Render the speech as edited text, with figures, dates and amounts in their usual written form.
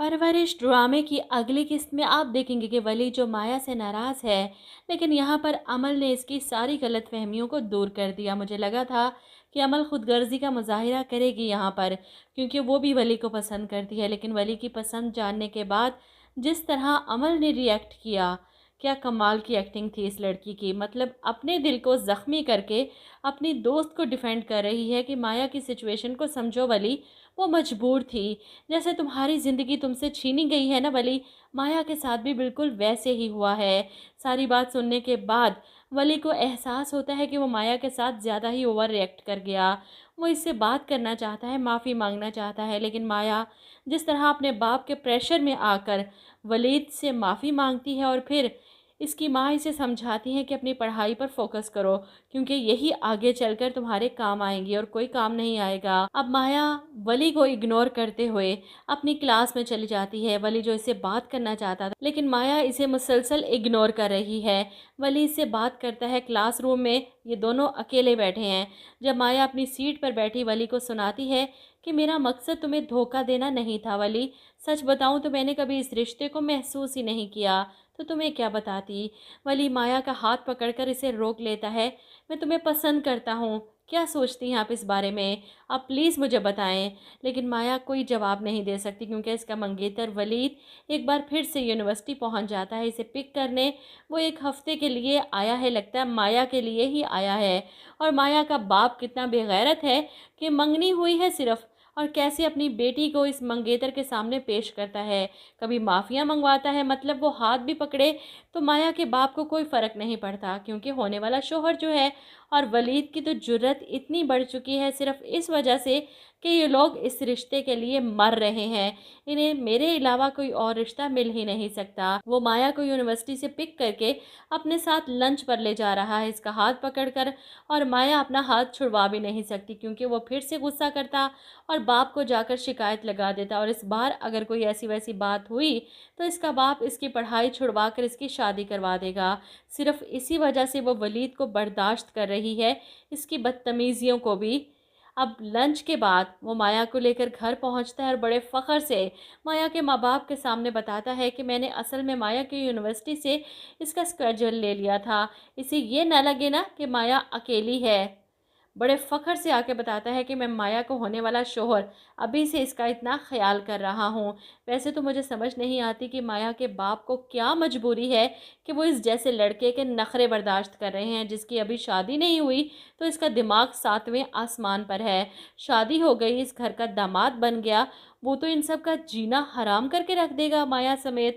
परवरिश ड्रामे की अगली किस्त में आप देखेंगे कि वली जो माया से नाराज़ है, लेकिन यहाँ पर अमल ने इसकी सारी गलतफहमियों को दूर कर दिया। मुझे लगा था कि अमल खुदगर्जी का मुज़ाहिरा करेगी यहाँ पर, क्योंकि वो भी वली को पसंद करती है, लेकिन वली की पसंद जानने के बाद जिस तरह अमल ने रिएक्ट किया, क्या कमाल की एक्टिंग थी इस लड़की की। मतलब अपने दिल को ज़ख्मी करके अपनी दोस्त को डिफेंड कर रही है कि माया की सिचुएशन को समझो वली, वो मजबूर थी। जैसे तुम्हारी ज़िंदगी तुमसे छीनी गई है ना वली, माया के साथ भी बिल्कुल वैसे ही हुआ है। सारी बात सुनने के बाद वली को एहसास होता है कि वो माया के साथ ज़्यादा ही ओवर रिएक्ट कर गया। वो इससे बात करना चाहता है, माफ़ी मांगना चाहता है, लेकिन माया जिस तरह अपने बाप के प्रेशर में आकर वलीद से माफ़ी मांगती है और फिर इसकी माँ इसे समझाती है कि अपनी पढ़ाई पर फोकस करो, क्योंकि यही आगे चलकर तुम्हारे काम आएंगी और कोई काम नहीं आएगा। अब माया वली को इग्नोर करते हुए अपनी क्लास में चली जाती है। वली जो इससे बात करना चाहता था, लेकिन माया इसे मुसलसल इग्नोर कर रही है। वली इससे बात करता है क्लासरूम में, ये दोनों अकेले बैठे हैं। जब माया अपनी सीट पर बैठी वली को सुनाती है कि मेरा मकसद तुम्हें धोखा देना नहीं था वली, सच बताऊं तो मैंने कभी इस रिश्ते को महसूस ही नहीं किया, तो तुम्हें क्या बताती। वली माया का हाथ पकड़कर इसे रोक लेता है। मैं तुम्हें पसंद करता हूँ, क्या सोचती हैं आप इस बारे में, आप प्लीज़ मुझे बताएं। लेकिन माया कोई जवाब नहीं दे सकती, क्योंकि इसका मंगेतर वलीद एक बार फिर से यूनिवर्सिटी पहुंच जाता है इसे पिक करने। वो एक हफ्ते के लिए आया है, लगता है माया के लिए ही आया है। और माया का बाप कितना बेगैरत है कि मंगनी हुई है सिर्फ, और कैसे अपनी बेटी को इस मंगेतर के सामने पेश करता है। कभी माफ़िया मंगवाता है, मतलब वो हाथ भी पकड़े तो माया के बाप को कोई फ़र्क नहीं पड़ता, क्योंकि होने वाला शोहर जो है। और वलीद की तो जुर्रत इतनी बढ़ चुकी है सिर्फ इस वजह से कि ये लोग इस रिश्ते के लिए मर रहे हैं, इन्हें मेरे अलावा कोई और रिश्ता मिल ही नहीं सकता। वो माया को यूनिवर्सिटी से पिक करके अपने साथ लंच पर ले जा रहा है इसका हाथ पकड़कर, और माया अपना हाथ छुड़वा भी नहीं सकती, क्योंकि वो फिर से गुस्सा करता और बाप को जाकर शिकायत लगा देता। और इस बार अगर कोई ऐसी वैसी बात हुई तो इसका बाप इसकी पढ़ाई छुड़वा कर इसकी शादी करवा देगा। सिर्फ इसी वजह से वो वलीद को बर्दाश्त कर रही है, इसकी बदतमीज़ियों को भी। अब लंच के बाद वो माया को लेकर घर पहुंचता है और बड़े फ़ख्र से माया के माँ बाप के सामने बताता है कि मैंने असल में माया की यूनिवर्सिटी से इसका स्केड्यूल ले लिया था, इसे ये ना लगे ना कि माया अकेली है। बड़े फ़ख्र से आके बताता है कि मैं माया को होने वाला शोहर अभी से इसका इतना ख्याल कर रहा हूँ। वैसे तो मुझे समझ नहीं आती कि माया के बाप को क्या मजबूरी है कि वो इस जैसे लड़के के नखरे बर्दाश्त कर रहे हैं, जिसकी अभी शादी नहीं हुई तो इसका दिमाग सातवें आसमान पर है। शादी हो गई, इस घर का दामाद बन गया, वो तो इन सब का जीना हराम करके रख देगा माया समेत।